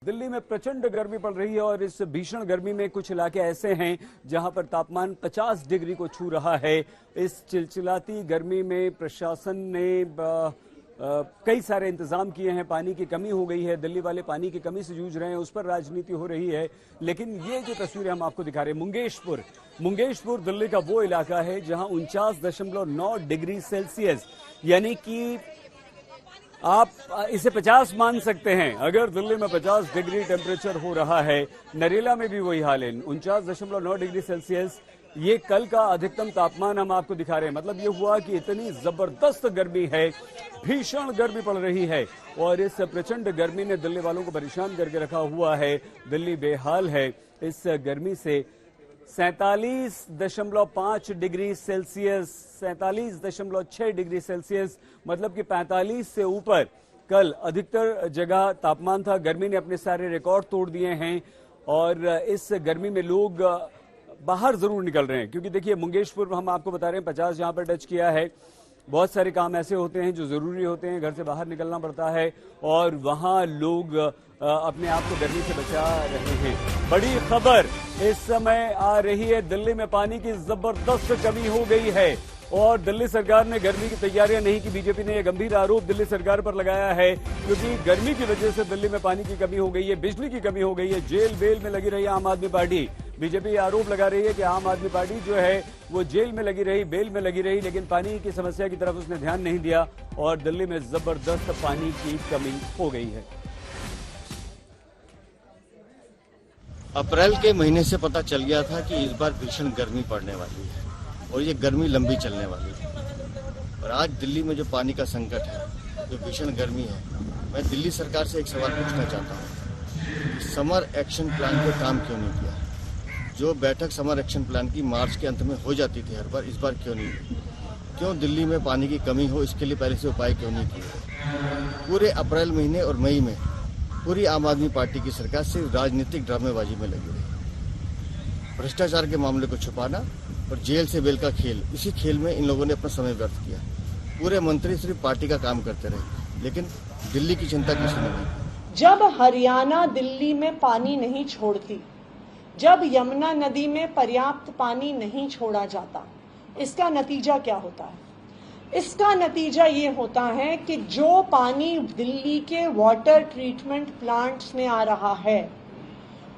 दिल्ली में प्रचंड गर्मी पड़ रही है और इस भीषण गर्मी में कुछ इलाके ऐसे हैं जहां पर तापमान 50 डिग्री को छू रहा है। इस चिलचिलाती गर्मी में प्रशासन ने कई सारे इंतजाम किए हैं। पानी की कमी हो गई है, दिल्ली वाले पानी की कमी से जूझ रहे हैं, उस पर राजनीति हो रही है। लेकिन ये जो तस्वीरें हम आपको दिखा रहे हैं, मुंगेशपुर दिल्ली का वो इलाका है जहां 49.9 डिग्री सेल्सियस, यानी कि आप इसे 50 मान सकते हैं। अगर दिल्ली में 50 डिग्री टेम्परेचर हो रहा है, नरेला में भी वही हाल है, 49.9 डिग्री सेल्सियस। ये कल का अधिकतम तापमान हम आपको दिखा रहे हैं। मतलब ये हुआ कि इतनी जबरदस्त गर्मी है, भीषण गर्मी पड़ रही है और इस प्रचंड गर्मी ने दिल्ली वालों को परेशान करके रखा हुआ है। दिल्ली बेहाल है इस गर्मी से। 47.5 डिग्री सेल्सियस, 47.6 डिग्री सेल्सियस, मतलब कि 45 से ऊपर कल अधिकतर जगह तापमान था। गर्मी ने अपने सारे रिकॉर्ड तोड़ दिए हैं और इस गर्मी में लोग बाहर जरूर निकल रहे हैं, क्योंकि देखिए मुंगेशपुर हम आपको बता रहे हैं 50 जहां पर टच किया है। बहुत सारे काम ऐसे होते हैं जो जरूरी होते हैं, घर से बाहर निकलना पड़ता है और वहां लोग अपने आप को गर्मी से बचा रहे हैं। बड़ी खबर इस समय आ रही है, दिल्ली में पानी की जबरदस्त कमी हो गई है और दिल्ली सरकार ने गर्मी की तैयारियां नहीं की। बीजेपी ने यह गंभीर आरोप दिल्ली सरकार पर लगाया है, क्योंकि गर्मी की वजह से दिल्ली में पानी की कमी हो गई है, बिजली की कमी हो गई है। जेल बेल में लगी रही आम आदमी पार्टी। बीजेपी आरोप लगा रही है कि आम आदमी पार्टी जो है वो जेल में लगी रही, बेल में लगी रही, लेकिन पानी की समस्या की तरफ उसने ध्यान नहीं दिया और दिल्ली में जबरदस्त पानी की कमी हो गई है। अप्रैल के महीने से पता चल गया था कि इस बार भीषण गर्मी पड़ने वाली है और ये गर्मी लंबी चलने वाली है। और आज दिल्ली में जो पानी का संकट है, जो भीषण गर्मी है, मैं दिल्ली सरकार से एक सवाल पूछना चाहता हूँ, समर एक्शन प्लान पे काम क्यों नहीं किया? जो बैठक समर एक्शन प्लान की मार्च के अंत में हो जाती थी हर बार, इस बार क्यों नहीं हुई? क्यों दिल्ली में पानी की कमी हो, इसके लिए पहले से उपाय क्यों नहीं किए? पूरे अप्रैल महीने और मई में पूरी आम आदमी पार्टी की सरकार सिर्फ राजनीतिक ड्रामेबाजी में लगी रही। भ्रष्टाचार के मामले को छुपाना और जेल से बेल का खेल, इसी खेल में इन लोगों ने अपना समय व्यर्थ किया। पूरे मंत्री सिर्फ पार्टी का काम करते रहे, लेकिन दिल्ली की चिंता किसी ने नहीं की। जब हरियाणा दिल्ली में पानी नहीं छोड़ती, जब यमुना नदी में पर्याप्त पानी नहीं छोड़ा जाता, इसका नतीजा क्या होता है? इसका नतीजा ये होता है कि जो पानी दिल्ली के वाटर ट्रीटमेंट प्लांट्स में आ रहा है,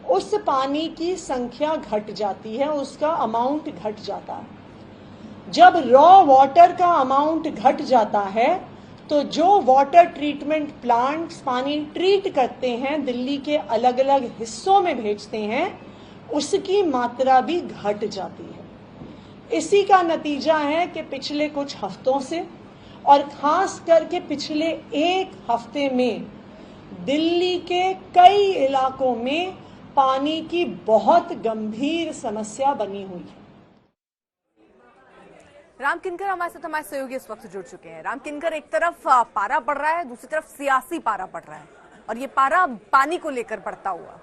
उस पानी की संख्या घट जाती है, उसका अमाउंट घट जाता है। जब रॉ वाटर का अमाउंट घट जाता है तो जो वाटर ट्रीटमेंट प्लांट्स पानी ट्रीट करते हैं, दिल्ली के अलग अलग हिस्सों में भेजते हैं, उसकी मात्रा भी घट जाती है। इसी का नतीजा है कि पिछले कुछ हफ्तों से और खास करके पिछले एक हफ्ते में दिल्ली के कई इलाकों में पानी की बहुत गंभीर समस्या बनी हुई है। राम किनकर हमारे साथ हमारे सहयोगी इस वक्त जुड़ चुके हैं। राम किनकर, एक तरफ पारा बढ़ रहा है, दूसरी तरफ सियासी पारा बढ़ रहा है और ये पारा पानी को लेकर बढ़ता हुआ।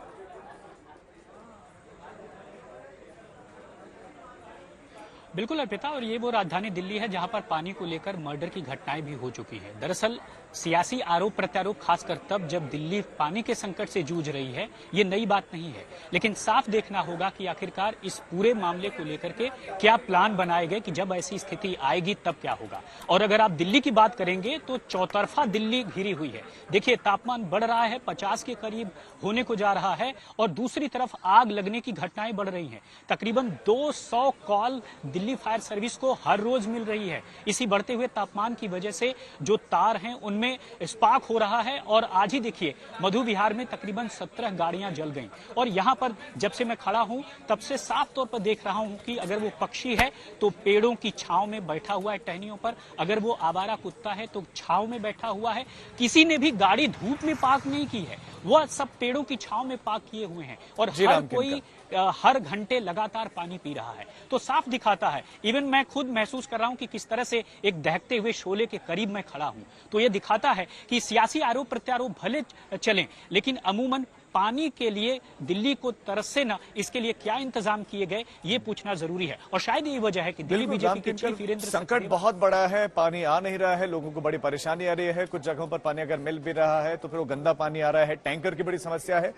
बिल्कुल अर्पिता, और ये वो राजधानी दिल्ली है जहां पर पानी को लेकर मर्डर की घटनाएं भी हो चुकी है। दरअसल सियासी आरोप प्रत्यारोप खासकर तब जब दिल्ली पानी के संकट से जूझ रही है, ये नई बात नहीं है, लेकिन साफ देखना होगा कि आखिरकार इस पूरे मामले को लेकर के क्या प्लान बनाए गए कि जब ऐसी स्थिति आएगी तब क्या होगा। और अगर आप दिल्ली की बात करेंगे तो चौतरफा दिल्ली घिरी हुई है। देखिए तापमान बढ़ रहा है, 50 के करीब होने को जा रहा है और दूसरी तरफ आग लगने की घटनाएं बढ़ रही हैं। तकरीबन 200 कॉल दिल्ली फायर सर्विस को हर रोज मिल रही है। इसी बढ़ते हुए तापमान की वजह से जो तार हैं उनमें स्पार्क हो रहा है और आज ही देखिए मधु विहार में तकरीबन 17 गाड़ियां जल गईं। और यहां पर जब से मैं खड़ा हूं तब से साफ तौर पर देख रहा हूं कि अगर वो पक्षी है तो पेड़ों की छांव में बैठा हुआ है टहनियों पर, अगर वो आवारा कुत्ता है तो छांव में बैठा हुआ है। किसी ने भी गाड़ी धूप में पार्क नहीं की है, वह सब पेड़ों की छांव में पार्क किए हुए हैं और हर कोई हर घंटे लगातार पानी पी रहा है। तो साफ दिखाता है, इवन मैं खुद महसूस कर रहा हूं कि किस तरह से एक दहकते हुए शोले के करीब मैं खड़ा हूं। तो ये दिखाता है कि सियासी आरोप प्रत्यारोप भले चलें, लेकिन अमूमन पानी के लिए दिल्ली को तरसे ना, इसके लिए क्या इंतजाम किए गए ये पूछना जरूरी है। और शायद यही वजह है कि दिल्ली बीजेपी के चीफ वीरेंद्र संकट बहुत बड़ा है, पानी आ नहीं रहा है, लोगों को बड़ी परेशानी आ रही है। कुछ जगहों पर पानी अगर मिल भी रहा है तो फिर वो गंदा पानी आ रहा है, टैंकर की बड़ी समस्या है।